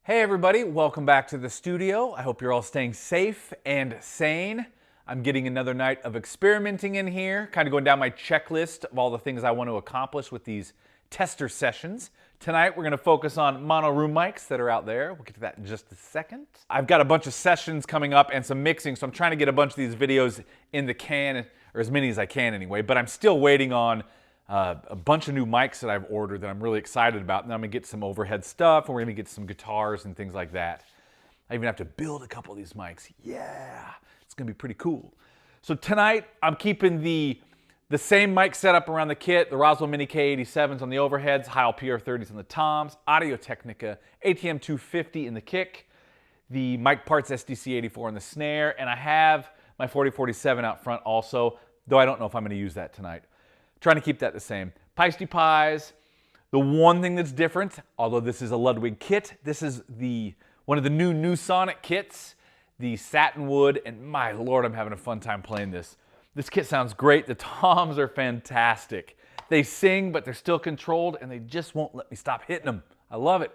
Hey everybody, welcome back to the studio. I hope you're all staying safe and sane. I'm getting another night of experimenting in here, kind of going down my checklist of all the things I want to accomplish with these tester sessions. Tonight we're going to focus on mono room mics that are out there. We'll get to that in just a second. I've got a bunch of sessions coming up and some mixing, so I'm trying to get a bunch of these videos in the can, or as many as I can anyway, but I'm still waiting on a bunch of new mics that I've ordered that I'm really excited about. And then I'm gonna get some overhead stuff, and we're gonna get some guitars and things like that. I even have to build a couple of these mics. Yeah, it's gonna be pretty cool. So tonight, I'm keeping the same mic setup around the kit, the Roswell Mini K87s on the overheads, Heil PR30s on the toms, Audio-Technica AT4081 in the kick, the MicParts SDC84 on the snare, and I have my 4047 out front also, though I don't know if I'm gonna use that tonight. Trying to keep that the same. Paiste Cymbals. The one thing that's different, although this is a Ludwig kit, this is one of the new Neu Sonic kits, the satin wood, and my lord, I'm having a fun time playing this. This kit sounds great. The toms are fantastic. They sing, but they're still controlled, and they just won't let me stop hitting them. I love it.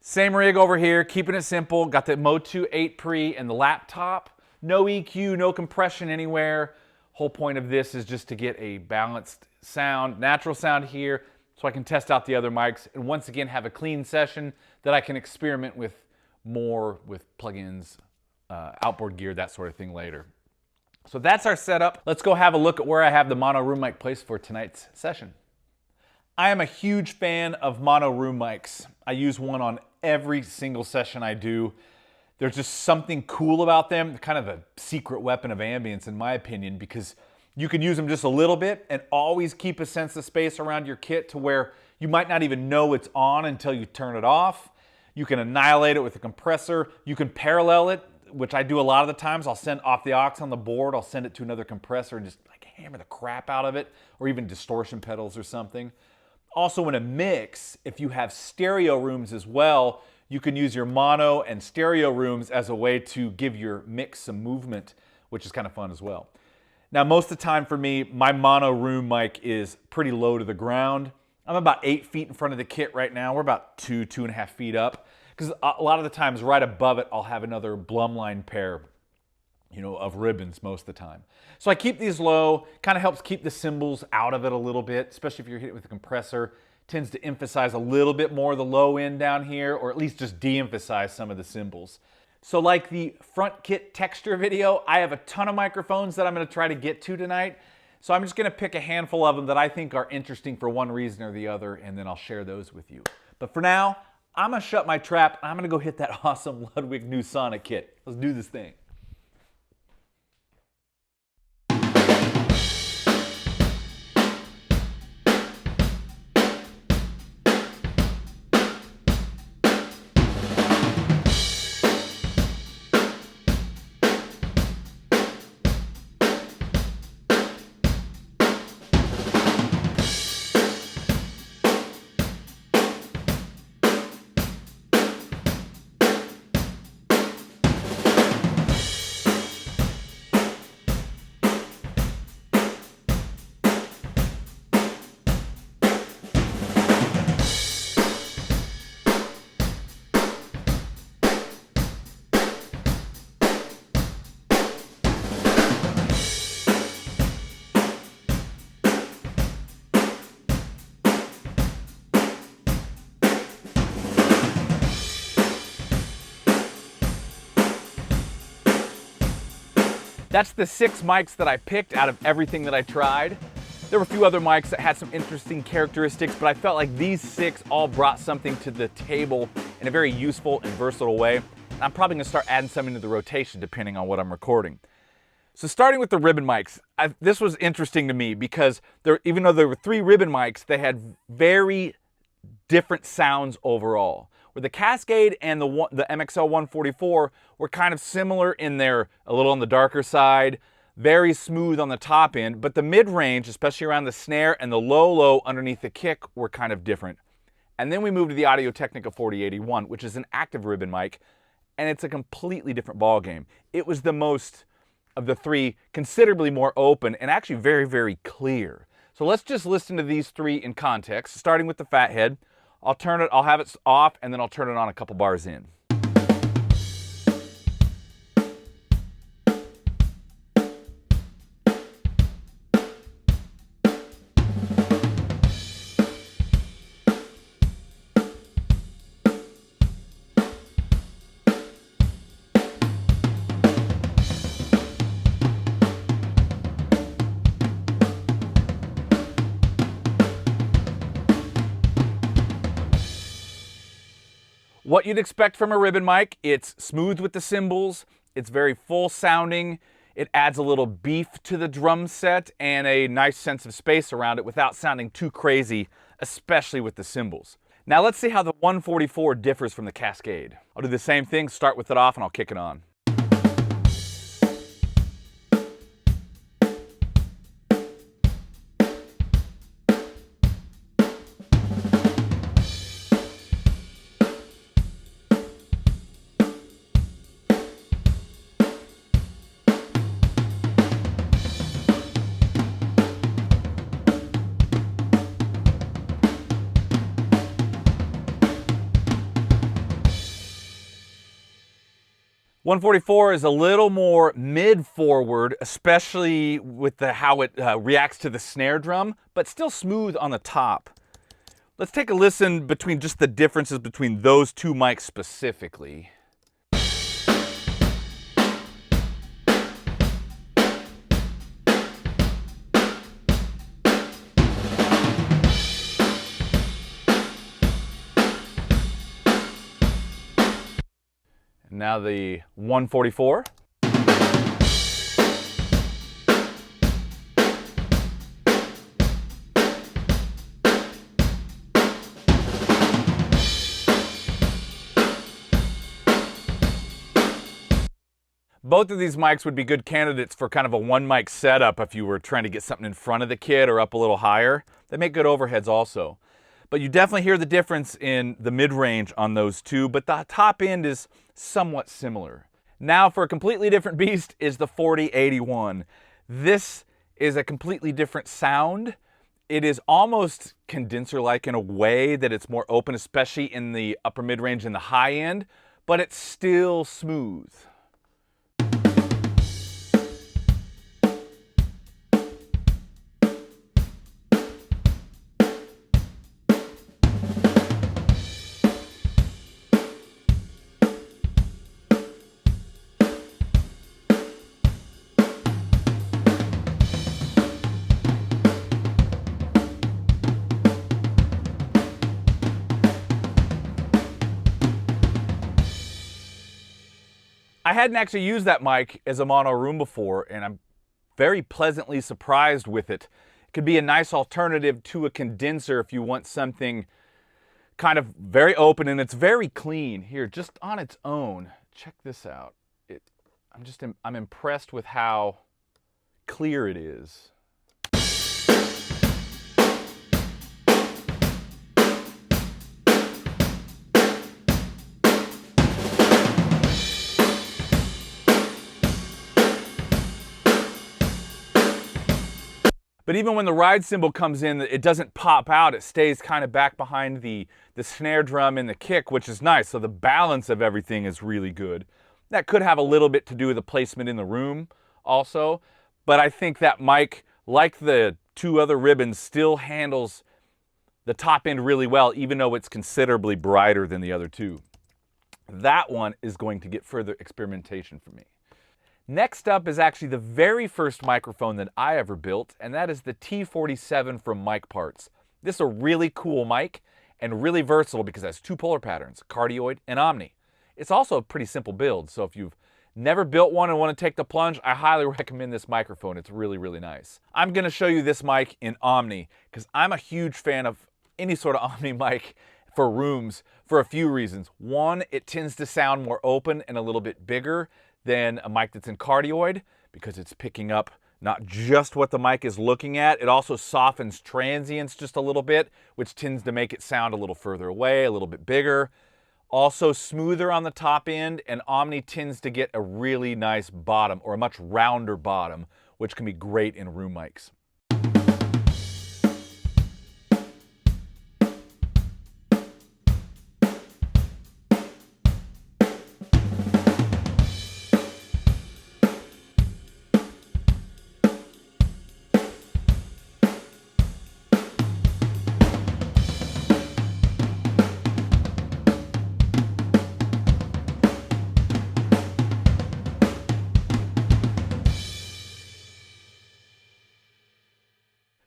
Same rig over here, keeping it simple. Got the MOTU 8 pre and the laptop. No EQ, no compression anywhere. Whole point of this is just to get a balanced sound, natural sound here, so I can test out the other mics and once again have a clean session that I can experiment with more with plugins, outboard gear, that sort of thing later. So that's our setup. Let's go have a look at where I have the mono room mic placed for tonight's session. I am a huge fan of mono room mics. I use one on every single session I do. There's just something cool about them. They're kind of a secret weapon of ambience in my opinion, because you can use them just a little bit and always keep a sense of space around your kit to where you might not even know it's on until you turn it off. You can annihilate it with a compressor. You can parallel it, which I do a lot of the times. I'll send off the aux on the board. I'll send it to another compressor and just like hammer the crap out of it, or even distortion pedals or something. Also in a mix, if you have stereo rooms as well, you can use your mono and stereo rooms as a way to give your mix some movement, which is kind of fun as well. Now, most of the time for me, my mono room mic is pretty low to the ground. I'm about 8 feet in front of the kit right now. We're about 2.5 feet up, because a lot of the times right above it, I'll have another Blumline pair, of ribbons most of the time. So I keep these low, kind of helps keep the cymbals out of it a little bit, especially if you're hitting with a compressor. Tends to emphasize a little bit more the low end down here, or at least just de-emphasize some of the cymbals. So like the front kit texture video, I have a ton of microphones that I'm gonna try to get to tonight. So I'm just gonna pick a handful of them that I think are interesting for one reason or the other, and then I'll share those with you. But for now, I'm gonna shut my trap, and I'm gonna go hit that awesome Ludwig Neu Sonic kit. Let's do this thing. That's the 6 mics that I picked out of everything that I tried. There were a few other mics that had some interesting characteristics, but I felt like these 6 all brought something to the table in a very useful and versatile way. And I'm probably gonna start adding some into the rotation depending on what I'm recording. So starting with the ribbon mics, this was interesting to me because even though there were 3 ribbon mics, they had very different sounds overall. Where the Cascade and the MXL R144 were kind of similar in their a little on the darker side, very smooth on the top end, but the mid-range, especially around the snare and the low underneath the kick, were kind of different. And then we moved to the Audio-Technica AT4081, which is an active ribbon mic, and it's a completely different ballgame. It was the most of the 3, considerably more open and actually very, very clear. So let's just listen to these 3 in context, starting with the Fathead. I'll have it off, and then I'll turn it on a couple bars in. What you'd expect from a ribbon mic, it's smooth with the cymbals, it's very full sounding, it adds a little beef to the drum set and a nice sense of space around it without sounding too crazy, especially with the cymbals. Now let's see how the 144 differs from the Cascade. I'll do the same thing, start with it off, and I'll kick it on. 144 is a little more mid-forward, especially with how it reacts to the snare drum, but still smooth on the top. Let's take a listen between just the differences between those two mics specifically. Now the 144. Both of these mics would be good candidates for kind of a one mic setup if you were trying to get something in front of the kit or up a little higher. They make good overheads also. But you definitely hear the difference in the mid-range on those two, but the top end is somewhat similar. Now for a completely different beast is the 4081. This is a completely different sound. It is almost condenser-like in a way that it's more open, especially in the upper mid-range and the high end, but it's still smooth. I hadn't actually used that mic as a mono room before, and I'm very pleasantly surprised with it. It could be a nice alternative to a condenser if you want something kind of very open, and it's very clean. Here, just on its own, check this out. I'm impressed with how clear it is. But even when the ride cymbal comes in, it doesn't pop out. It stays kind of back behind the snare drum and the kick, which is nice. So the balance of everything is really good. That could have a little bit to do with the placement in the room also. But I think that mic, like the two other ribbons, still handles the top end really well, even though it's considerably brighter than the other two. That one is going to get further experimentation for me. Next up is actually the very first microphone that I ever built, and that is the T47 from MicParts. This is a really cool mic and really versatile because it has two polar patterns, Cardioid and Omni. It's also a pretty simple build, so if you've never built one and want to take the plunge, I highly recommend this microphone. It's really, really nice. I'm going to show you this mic in Omni because I'm a huge fan of any sort of Omni mic for rooms for a few reasons. One, it tends to sound more open and a little bit bigger than a mic that's in Cardioid because it's picking up not just what the mic is looking at, it also softens transients just a little bit, which tends to make it sound a little further away, a little bit bigger. Also smoother on the top end, and Omni tends to get a really nice bottom, or a much rounder bottom, which can be great in room mics.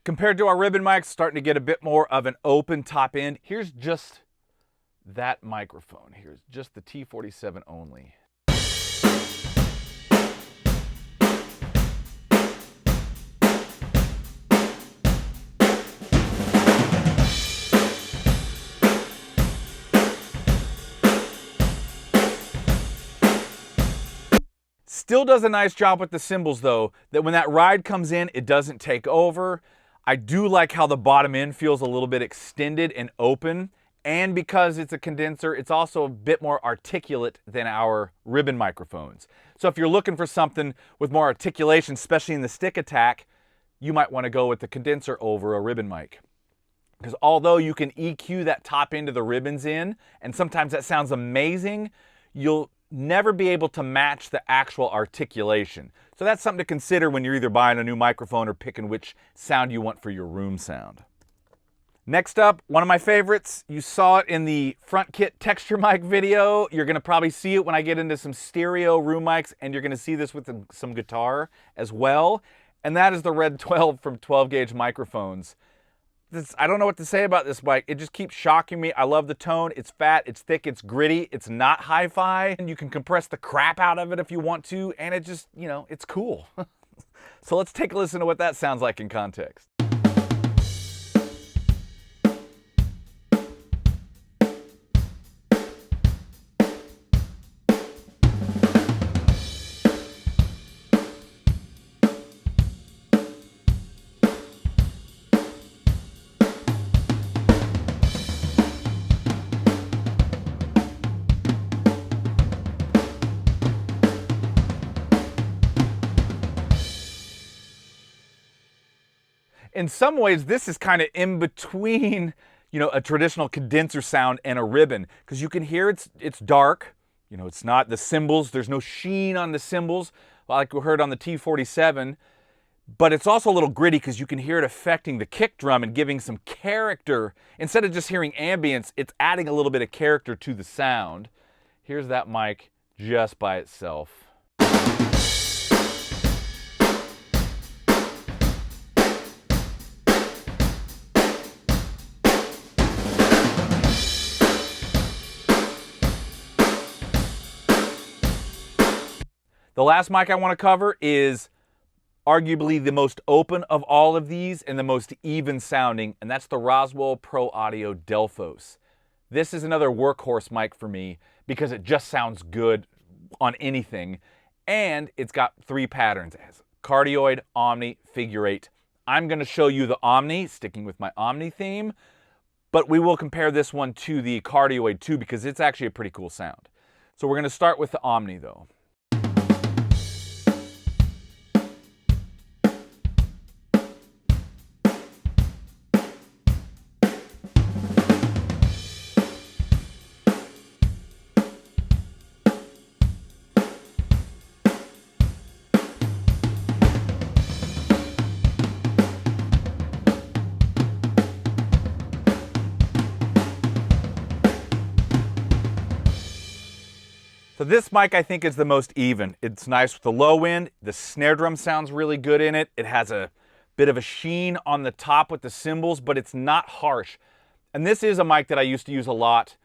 Compared to our ribbon mics, starting to get a bit more of an open top end. Here's just that microphone. Here's just the T47 only. Still does a nice job with the cymbals though, that when that ride comes in, it doesn't take over. I do like how the bottom end feels a little bit extended and open, and because it's a condenser, it's also a bit more articulate than our ribbon microphones. So if you're looking for something with more articulation, especially in the stick attack, you might want to go with the condenser over a ribbon mic. Because although you can EQ that top end of the ribbons in, and sometimes that sounds amazing, you'll never be able to match the actual articulation. So that's something to consider when you're either buying a new microphone or picking which sound you want for your room sound. Next up, one of my favorites. You saw it in the front kit texture mic video. You're gonna probably see it when I get into some stereo room mics, and you're gonna see this with some guitar as well. And that is the Red 12 from 12 gauge microphones. I don't know what to say about this mic. It just keeps shocking me. I love the tone. It's fat, it's thick, it's gritty. It's not hi-fi. And you can compress the crap out of it if you want to. And it just, you know, it's cool. So let's take a listen to what that sounds like in context. In some ways, this is kind of in between, you know, a traditional condenser sound and a ribbon, because you can hear it's dark. You know, it's not the cymbals. There's no sheen on the cymbals like we heard on the T47, but it's also a little gritty because you can hear it affecting the kick drum and giving some character. Instead of just hearing ambience, it's adding a little bit of character to the sound. Here's that mic just by itself. The last mic I want to cover is arguably the most open of all of these and the most even sounding, and that's the Roswell Pro Audio Delphos. This is another workhorse mic for me because it just sounds good on anything, and it's got 3 patterns. It has Cardioid, Omni, Figure 8. I'm going to show you the Omni, sticking with my Omni theme, but we will compare this one to the Cardioid too because it's actually a pretty cool sound. So we're going to start with the Omni though. So this mic I think is the most even. It's nice with the low end. The snare drum sounds really good in it. It has a bit of a sheen on the top with the cymbals, but it's not harsh. And this is a mic that I used to use a lot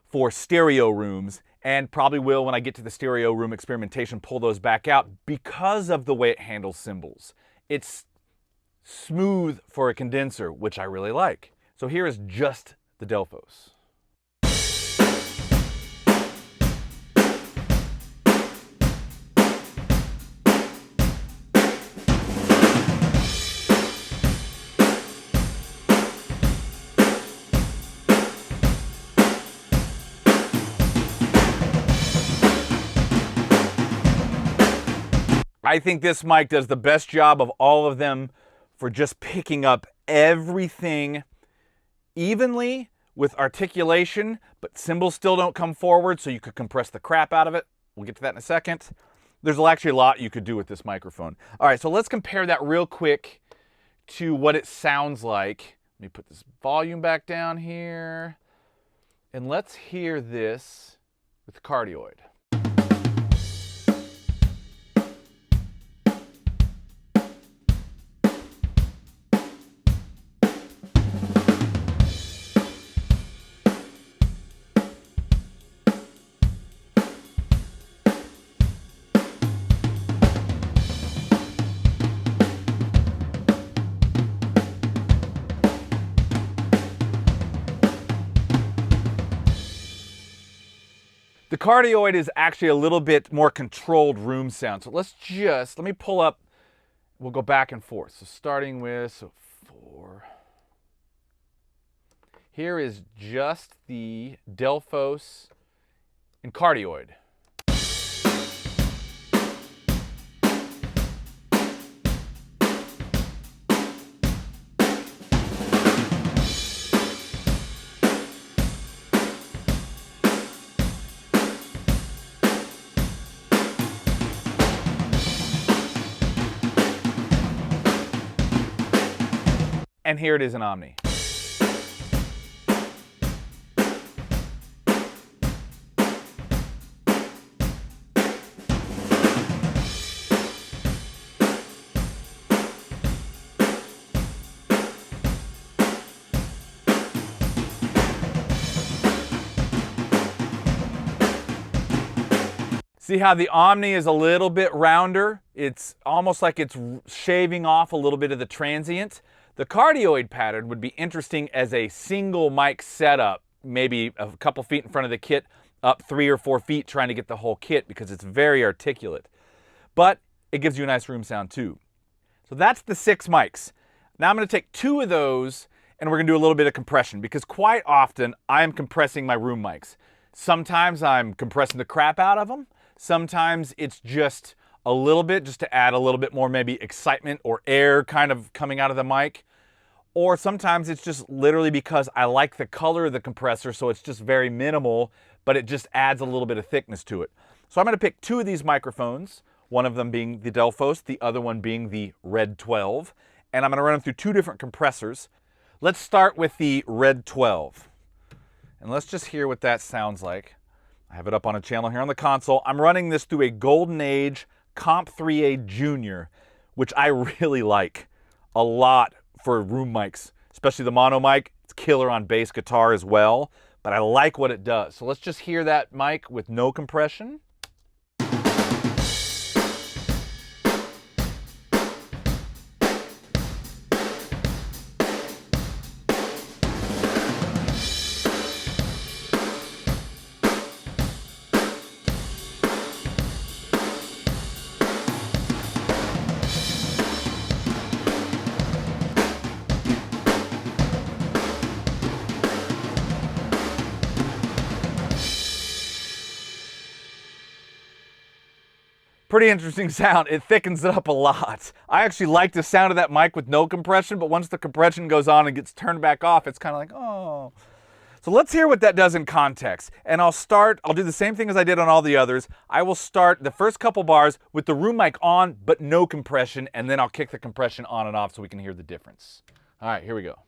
for stereo rooms, and probably will, when I get to the stereo room experimentation, pull those back out because of the way it handles cymbals. It's smooth for a condenser, which I really like. So here is just the Delphos. I think this mic does the best job of all of them for just picking up everything evenly with articulation, but cymbals still don't come forward, so you could compress the crap out of it. We'll get to that in a second. There's actually a lot you could do with this microphone. All right, so let's compare that real quick to what it sounds like. Let me put this volume back down here, and let's hear this with Cardioid. The Cardioid is actually a little bit more controlled room sound. So let me pull up, we'll go back and forth. So starting with, 4. Here is just the Delphos and Cardioid. And here it is in Omni. See how the Omni is a little bit rounder? It's almost like it's shaving off a little bit of the transient. The Cardioid pattern would be interesting as a single mic setup, maybe a couple feet in front of the kit, up 3 or 4 feet trying to get the whole kit because it's very articulate. But it gives you a nice room sound too. So that's the 6 mics. Now I'm going to take 2 of those and we're going to do a little bit of compression because quite often I am compressing my room mics. Sometimes I'm compressing the crap out of them. Sometimes it's just a little bit, just to add a little bit more maybe excitement or air kind of coming out of the mic. Or sometimes it's just literally because I like the color of the compressor, so it's just very minimal, but it just adds a little bit of thickness to it. So I'm going to pick 2 of these microphones, one of them being the Delphos, the other one being the Red12, and I'm going to run them through 2 different compressors. Let's start with the Red12, and let's just hear what that sounds like. I have it up on a channel here on the console. I'm running this through a Golden Age Comp-3A JR, which I really like a lot for room mics, especially the mono mic. It's killer on bass guitar as well, but I like what it does. So let's just hear that mic with no compression. Pretty interesting sound. It thickens it up a lot. I actually like the sound of that mic with no compression, but once the compression goes on and gets turned back off, it's kind of like, oh. So let's hear what that does in context. And I'll do the same thing as I did on all the others. I will start the first couple bars with the room mic on, but no compression, and then I'll kick the compression on and off so we can hear the difference. All right, here we go.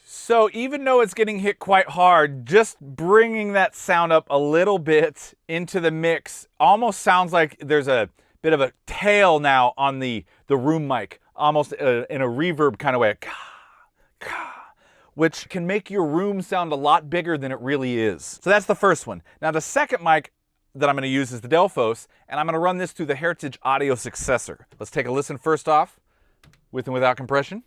So even though it's getting hit quite hard, just bringing that sound up a little bit into the mix almost sounds like there's a bit of a tail now on the room mic, almost in a reverb kind of way, which can make your room sound a lot bigger than it really is. So that's the first one. Now the second mic that I'm going to use is the Delphos, and I'm going to run this through the Heritage Audio Successor. Let's take a listen first off, with and without compression.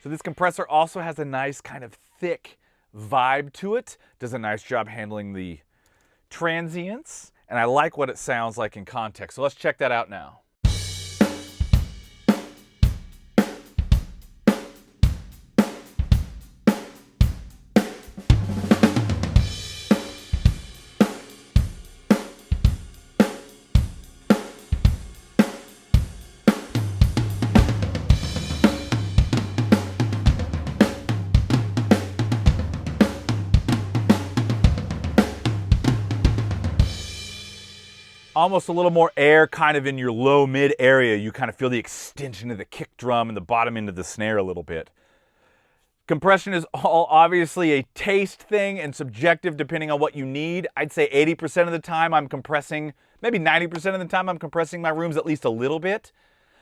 So this compressor also has a nice kind of thick vibe to it. Does a nice job handling the transients, and I like what it sounds like in context. So let's check that out now. almost a little more air kind of in your low mid area. You kind of feel the extension of the kick drum and the bottom end of the snare a little bit. Compression is all obviously a taste thing and subjective depending on what you need. I'd say 80% of the time I'm compressing, maybe 90% of the time I'm compressing my rooms at least a little bit.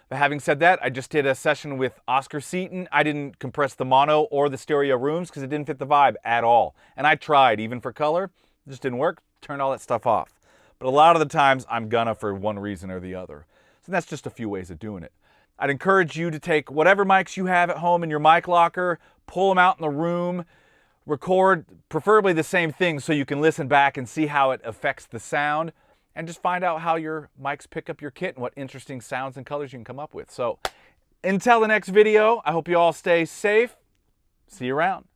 But having said that, I just did a session with Oscar Seaton. I didn't compress the mono or the stereo rooms because it didn't fit the vibe at all. And I tried, even for color, it just didn't work. Turned all that stuff off. But a lot of the times I'm gonna for one reason or the other. So that's just a few ways of doing it. I'd encourage you to take whatever mics you have at home in your mic locker, pull them out in the room, record preferably the same thing so you can listen back and see how it affects the sound, and just find out how your mics pick up your kit and what interesting sounds and colors you can come up with. So until the next video, I hope you all stay safe. See you around.